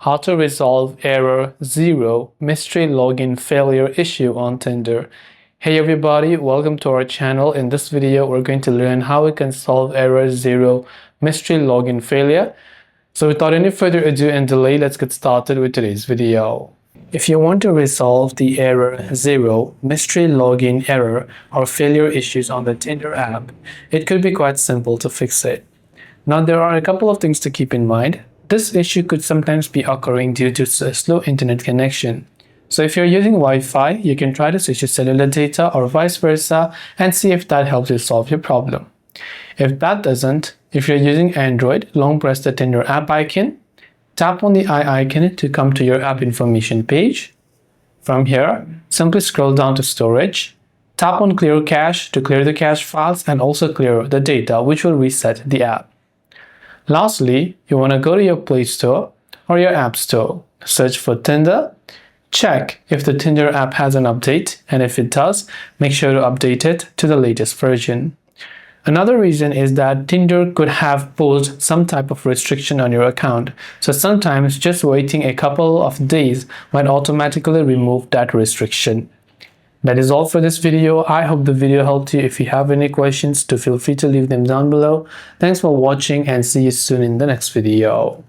How to resolve error 0 mystery login failure issue on Tinder. Hey everybody, welcome to our channel. In this video, we're going to learn how we can solve error 0 mystery login failure. So without any further ado and delay, let's get started with today's video. If you want to resolve the error 0 mystery login error or failure issues on the Tinder app, it could be quite simple to fix it. Now there are a couple of things to keep in mind. This issue could sometimes be occurring due to a slow internet connection. So if you're using Wi-Fi, you can try to switch to cellular data or vice versa and see if that helps you solve your problem. If that doesn't, if you're using Android, long press the Tinder app icon, tap on the eye icon to come to your app information page. From here, simply scroll down to storage, tap on clear cache to clear the cache files and also clear the data, which will reset the app. Lastly, you want to go to your Play Store or your App Store, search for Tinder, check if the Tinder app has an update, and if it does, make sure to update it to the latest version. Another reason is that Tinder could have posed some type of restriction on your account, so sometimes just waiting a couple of days might automatically remove that restriction. That is all for this video. I hope the video helped you. If you have any questions, feel free to leave them down below. Thanks for watching and see you soon in the next video.